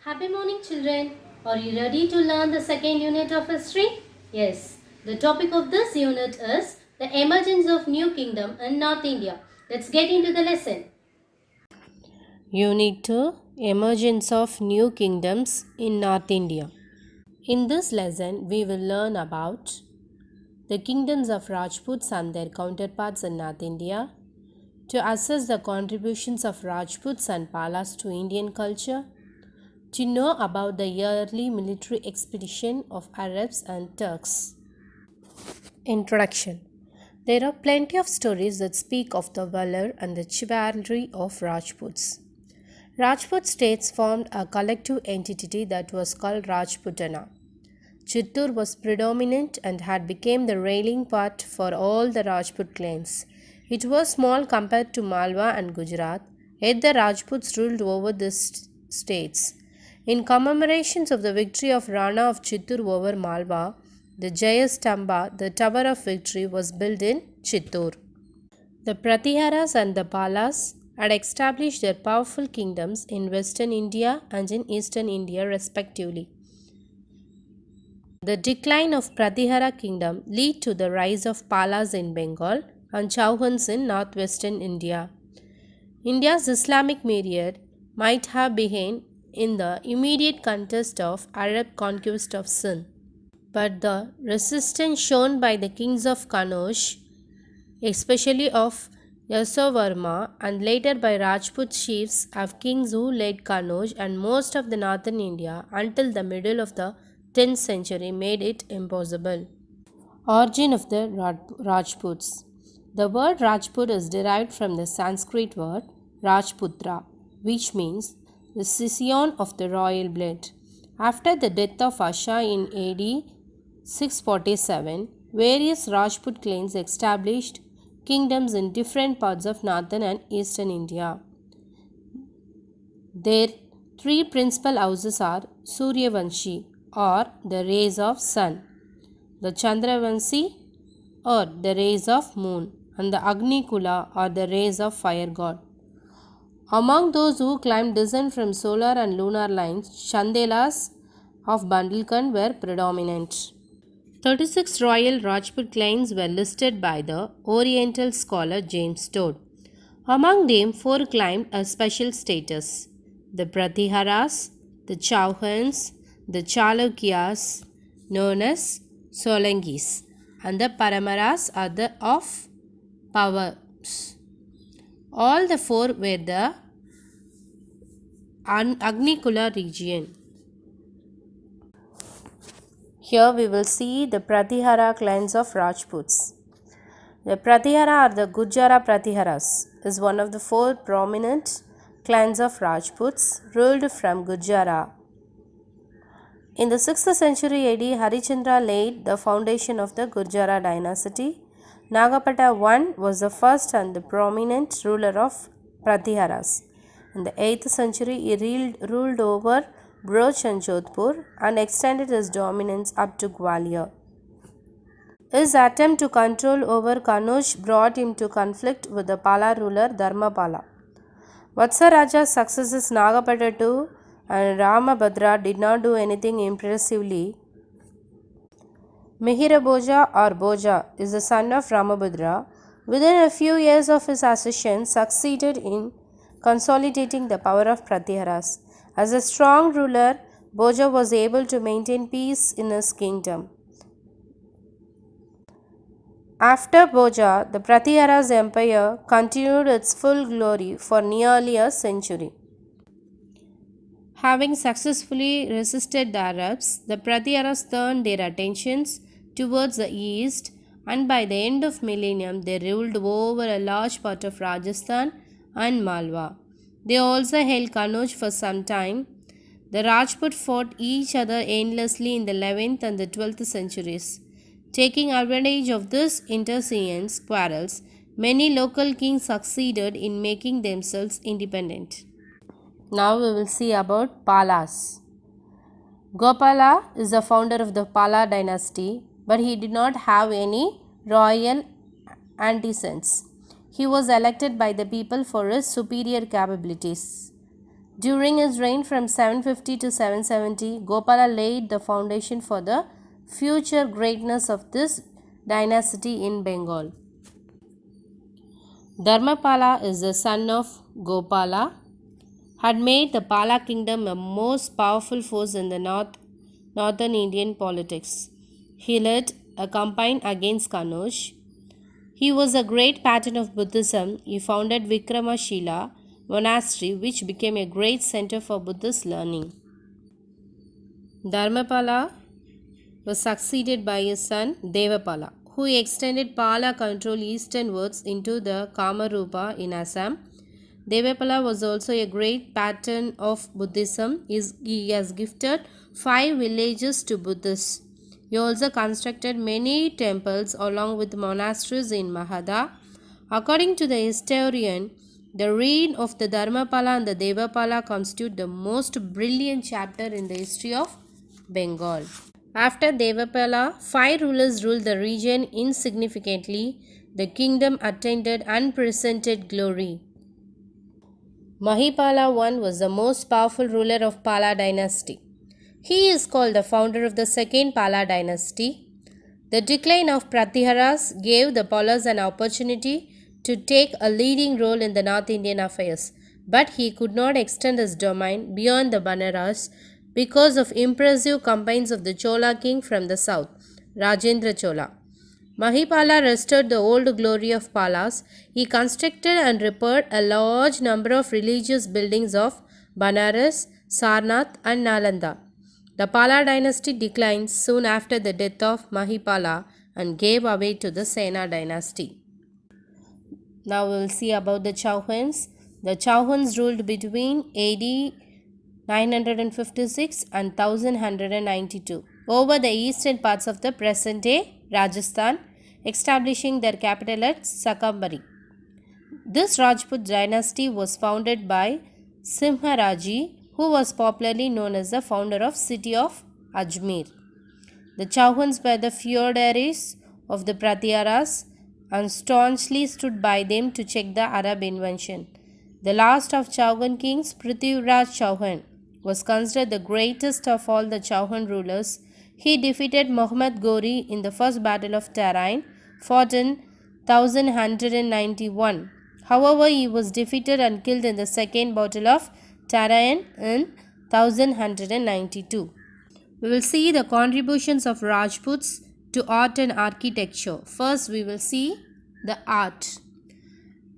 Happy morning, children. Are you ready to learn the second unit of history? Yes. The topic of this unit is the emergence of new kingdom in North India. Let's get into the lesson. Unit 2, Emergence of New Kingdoms in North India. In this lesson, we will learn about the kingdoms of Rajputs and their counterparts in North India, to assess the contributions of Rajputs and Palas to Indian culture, to know about the yearly military expedition of Arabs and Turks. Introduction. There are plenty of stories that speak of the valor and the chivalry of Rajputs. Rajput states formed a collective entity that was called Rajputana. Chittor was predominant and had become the rallying point for all the Rajput clans. It was small compared to Malwa and Gujarat, yet the Rajputs ruled over these states. In commemorations of the victory of Rana of Chittor over Malwa, the Jayastamba, the Tower of Victory, was built in Chittor. The Pratiharas and the Palas had established their powerful kingdoms in western India and in eastern India respectively. The decline of Pratihara kingdom led to the rise of Palas in Bengal and Chauhans in northwestern India. India's Islamic period might have begun in the immediate contest of Arab conquest of Sindh, but the resistance shown by the kings of Kanauj, especially of Yasovarma, and later by Rajput chiefs of kings who led Kanauj and most of the northern India until the middle of the 10th century, made it impossible. Origin of the Rajputs. The word Rajput is derived from the Sanskrit word Rajputra, which means the scion of the royal blood. After the death of Asha in AD 647, various Rajput clans established kingdoms in different parts of northern and eastern India. Their three principal houses are Suryavanshi, or the rays of sun, the Chandravanshi, or the rays of moon, and the Agnikula, or the rays of fire god. Among those who claimed descent from solar and lunar lines, Chandelas of Bundelkhand were predominant. 36 royal Rajput clans were listed by the Oriental scholar James Todd. Among them, 4 claimed a special status: the Pratiharas, the Chauhans, the Chalukyas, known as Solankis, and the Paramaras are the of powers. All the 4 were the Agnikula region. Here we will see the Pratihara clans of Rajputs. The Pratihara, or the Gujara Pratiharas, is one of the 4 prominent clans of Rajputs ruled from Gujara. In the 6th century AD, Harichandra laid the foundation of the Gurjara dynasty. Nagapata I was the first and the prominent ruler of Pratiharas. In the 8th century, he ruled over Broch and Jodhpur and extended his dominance up to Gwalior. His attempt to control over Kanauj brought him to conflict with the Pala ruler Dharmapala. Vatsaraja's successors Nagapata II and Ramabhadra did not do anything impressively. Mihira or Bhoja is the son of Ramabhadra. Within a few years of his accession, succeeded in consolidating the power of Pratiharas. As a strong ruler, Bhoja was able to maintain peace in his kingdom. After Bhoja, the Pratiharas empire continued its full glory for nearly a century. Having successfully resisted the Arabs, the Pratiharas turned their attentions towards the east, and by the end of millennium they ruled over a large part of Rajasthan and Malwa. They also held Kanauj for some time. The Rajput fought each other endlessly in the 11th and the 12th centuries. Taking advantage of this internecine quarrels, many local kings succeeded in making themselves independent. Now we will see about Palas. Gopala is the founder of the Pala dynasty, but he did not have any royal antecedents. He was elected by the people for his superior capabilities. During his reign from 750 to 770, Gopala laid the foundation for the future greatness of this dynasty in Bengal. Dharmapala is the son of Gopala, had made the Pala kingdom a most powerful force in the northern Indian politics. He led a campaign against Kanauj. He was a great patron of Buddhism. He founded Vikramashila monastery, which became a great center for Buddhist learning. Dharmapala was succeeded by his son Devapala, who extended Pala control easternwards into the Kamarupa in Assam. Devapala was also a great patron of Buddhism. He has gifted 5 villages to Buddhists. He also constructed many temples along with monasteries in Mahada. According to the historian, the reign of the Dharmapala and the Devapala constitute the most brilliant chapter in the history of Bengal. After Devapala, 5 rulers ruled the region insignificantly. The kingdom attained unprecedented glory. Mahipala I was the most powerful ruler of Pala dynasty. He is called the founder of the second Pala dynasty. The decline of Pratiharas gave the Palas an opportunity to take a leading role in the North Indian affairs, but he could not extend his domain beyond the Banaras because of impressive campaigns of the Chola king from the south, Rajendra Chola. Mahipala restored the old glory of Palas. He constructed and repaired a large number of religious buildings of Banaras, Sarnath and Nalanda. The Pala dynasty declined soon after the death of Mahipala and gave way to the Sena dynasty. Now we will see about the Chauhans. The Chauhans ruled between AD 956 and 1192 over the eastern parts of the present-day Rajasthan, establishing their capital at Sakambari. This Rajput dynasty was founded by Simharaji, who was popularly known as the founder of city of Ajmer. The Chauhans were the feudaries of the Pratiharas and staunchly stood by them to check the Arab invasion. The last of Chauhan kings, Prithviraj Chauhan, was considered the greatest of all the Chauhan rulers. He defeated Muhammad Ghori in the first battle of Tarain, fought in 1191. However, he was defeated and killed in the second battle of Tarain in 1192. We will see the contributions of Rajputs to art and architecture. First, we will see the art.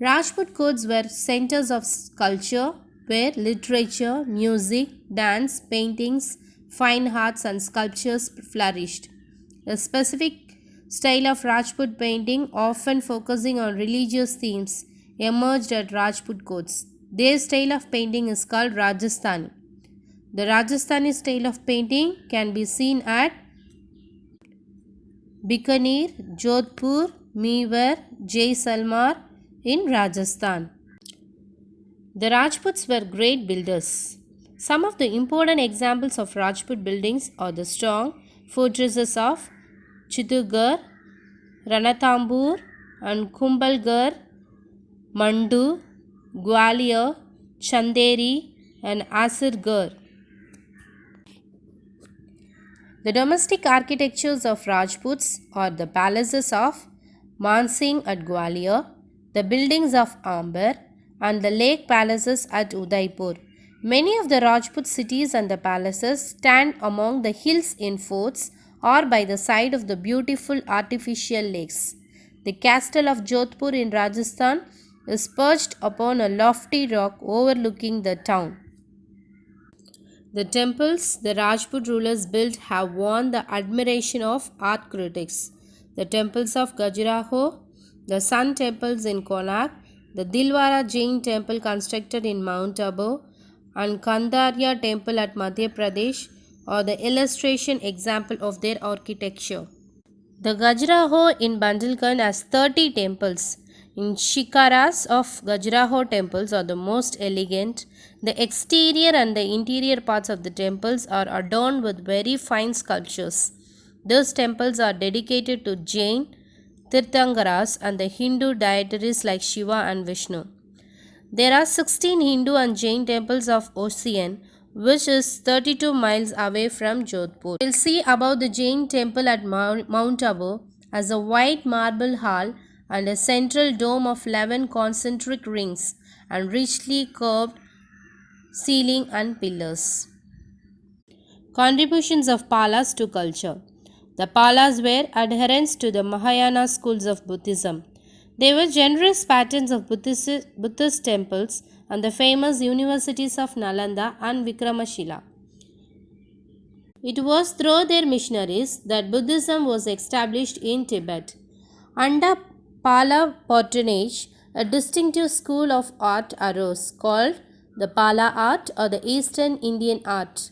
Rajput courts were centers of culture where literature, music, dance, paintings, fine arts and sculptures flourished. A specific style of Rajput painting, often focusing on religious themes, emerged at Rajput courts. Their style of painting is called Rajasthani. The Rajasthani style of painting can be seen at Bikaner, Jodhpur, Mewar, Jaisalmer in Rajasthan. The Rajputs were great builders. Some of the important examples of Rajput buildings are the strong fortresses of Chittorgarh, Ranthambore and Kumbhalgarh, Mandu, Gwalior, Chanderi and Asirgarh. The domestic architectures of Rajputs are the palaces of Mansingh at Gwalior, the buildings of Amber and the lake palaces at Udaipur. Many of the Rajput cities and the palaces stand among the hills in forts or by the side of the beautiful artificial lakes. The castle of Jodhpur in Rajasthan is perched upon a lofty rock overlooking the town. The temples the Rajput rulers built have won the admiration of art critics. The temples of Khajuraho, the Sun temples in Konark, the Dilwara Jain temple constructed in Mount Abu, and Kandariya temple at Madhya Pradesh are the illustration example of their architecture. The Khajuraho in Bundelkhand has 30 temples. In Shikaras of Khajuraho temples are the most elegant. The exterior and the interior parts of the temples are adorned with very fine sculptures. Those temples are dedicated to Jain, Tirthankaras and the Hindu deities like Shiva and Vishnu. There are 16 Hindu and Jain temples of Ossian, which is 32 miles away from Jodhpur. We'll see about the Jain temple at Mount Abu as a white marble hall and a central dome of 11 concentric rings and richly curved ceiling and pillars. Contributions of Palas to culture. The Palas were adherents to the Mahayana schools of Buddhism. They were generous patrons of Buddhist temples and the famous universities of Nalanda and Vikramashila. It was through their missionaries that Buddhism was established in Tibet. Under Pala patronage, a distinctive school of art arose called the Pala art or the Eastern Indian art.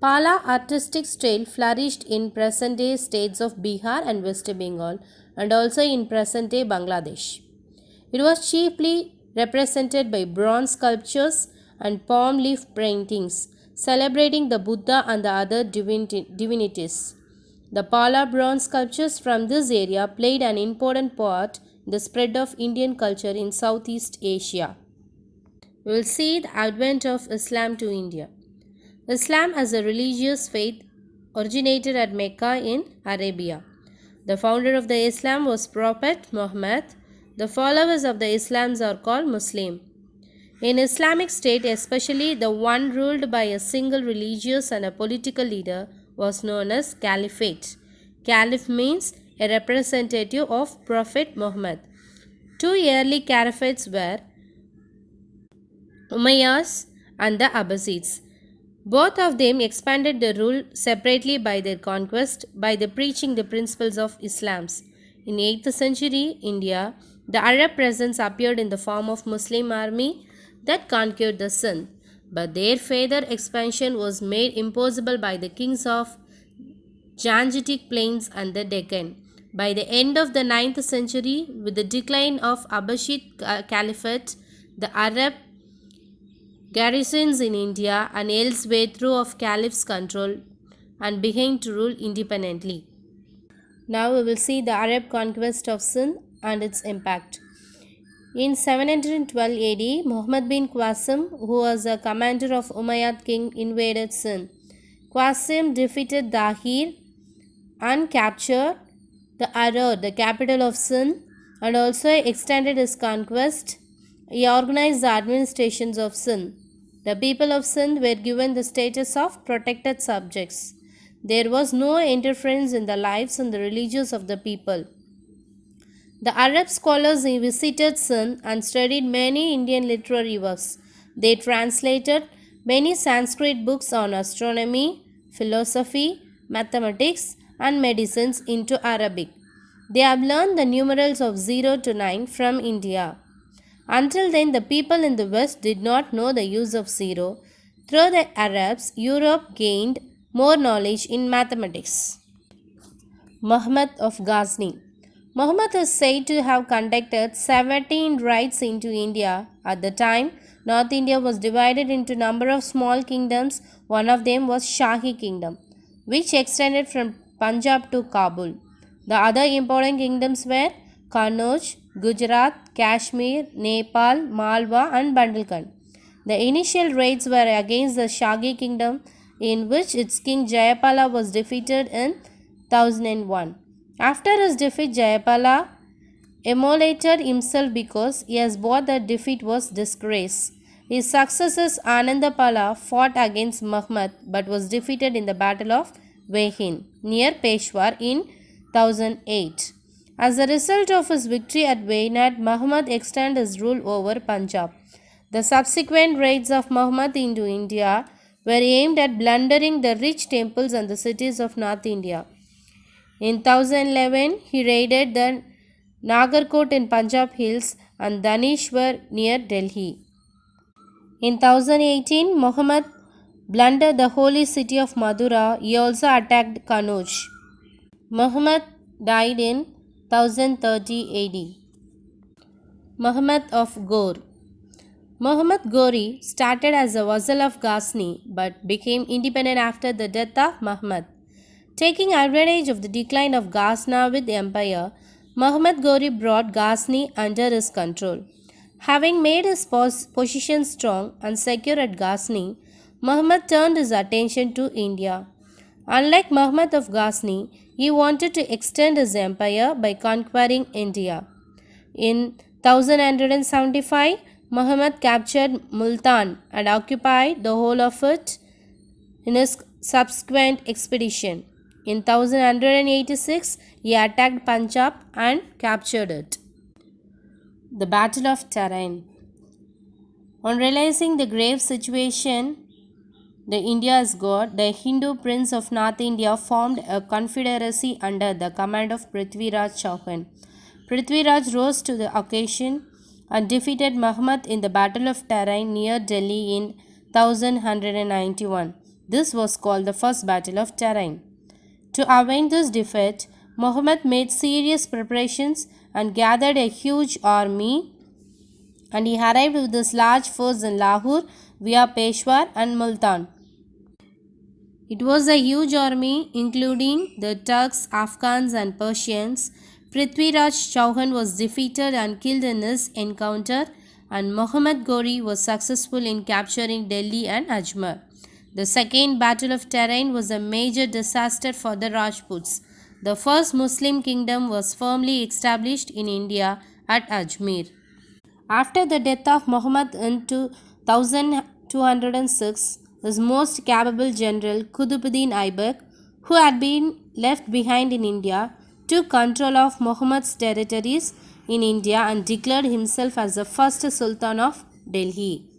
Pala artistic style flourished in present-day states of Bihar and West Bengal and also in present-day Bangladesh. It was chiefly represented by bronze sculptures and palm leaf paintings celebrating the Buddha and the other divinities. The Pala bronze sculptures from this area played an important part in the spread of Indian culture in Southeast Asia. We will see the advent of Islam to India. Islam as a religious faith originated at Mecca in Arabia. The founder of the Islam was Prophet Muhammad. The followers of the Islams are called Muslim. In Islamic state, especially the one ruled by a single religious and a political leader, was known as Caliphate. Caliph means a representative of Prophet Muhammad. Two early caliphates were Umayyads and the Abbasids. Both of them expanded the rule separately by their conquest by the preaching the principles of Islam. In 8th century India, the Arab presence appeared in the form of Muslim army that conquered the Sindh, but their further expansion was made impossible by the kings of Gangetic Plains and the Deccan. By the end of the 9th century, with the decline of Abbasid Caliphate, the Arab garrisons in India and elsewhere threw off Caliph's control and began to rule independently. Now we will see the Arab conquest of Sindh and its impact. In 712 AD, Muhammad bin Qasim, who was a commander of Umayyad king, invaded Sindh. Qasim defeated Dahir and captured the Aror, the capital of Sindh, and also extended his conquest. He organized the administrations of Sindh. The people of Sindh were given the status of protected subjects. There was no interference in the lives and the religions of the people. The Arab scholars visited Sindh and studied many Indian literary works. They translated many Sanskrit books on astronomy, philosophy, mathematics, and medicines into Arabic. They have learned the numerals of 0 to 9 from India. Until then, the people in the West did not know the use of zero. Through the Arabs, Europe gained more knowledge in mathematics. Muhammad of Ghazni. Muhammad is said to have conducted 17 raids into India. At the time, North India was divided into a number of small kingdoms. One of them was Shahi Kingdom, which extended from Punjab to Kabul. The other important kingdoms were Kannauj, Gujarat, Kashmir, Nepal, Malwa and Bundelkhand. The initial raids were against the Shagi kingdom, in which its king Jayapala was defeated in 1001. After his defeat, Jayapala immolated himself because he has bought that defeat was disgrace. His successor Anandapala fought against Muhammad but was defeated in the Battle of Vehin near Peshawar in 1008. As a result of his victory at Wayanad, Muhammad extended his rule over Punjab. The subsequent raids of Muhammad into India were aimed at plundering the rich temples and the cities of North India. In 1011, he raided the Nagarkot in Punjab Hills and Danishwar near Delhi. In 1018, Muhammad plundered the holy city of Madura. He also attacked Kannauj. Muhammad died in 1030 AD. Muhammad of Ghor. Muhammad Ghori started as a vassal of Ghazni but became independent after the death of Muhammad. Taking advantage of the decline of Ghaznavid Empire, Muhammad Ghori brought Ghazni under his control. Having made his position strong and secure at Ghazni, Muhammad turned his attention to India. Unlike Muhammad of Ghazni, he wanted to extend his empire by conquering India. In 1175, Muhammad captured Multan and occupied the whole of it in his subsequent expedition. In 1186, he attacked Punjab and captured it. The Battle of Tarain. On realizing the grave situation the India has got, the Hindu prince of North India formed a confederacy under the command of Prithviraj Chauhan. Prithviraj rose to the occasion and defeated Muhammad in the Battle of Tarain near Delhi in 1191. This was called the First Battle of Tarain. To avenge this defeat, Muhammad made serious preparations and gathered a huge army, and he arrived with this large force in Lahore via Peshawar and Multan. It was a huge army including the Turks, Afghans and Persians. Prithviraj Chauhan was defeated and killed in this encounter, and Muhammad Ghori was successful in capturing Delhi and Ajmer. The Second Battle of Tarain was a major disaster for the Rajputs. The first Muslim kingdom was firmly established in India at Ajmer. After the death of Muhammad in 1206, his most capable general Qutbuddin Aibak, who had been left behind in India, took control of Muhammad's territories in India and declared himself as the first Sultan of Delhi.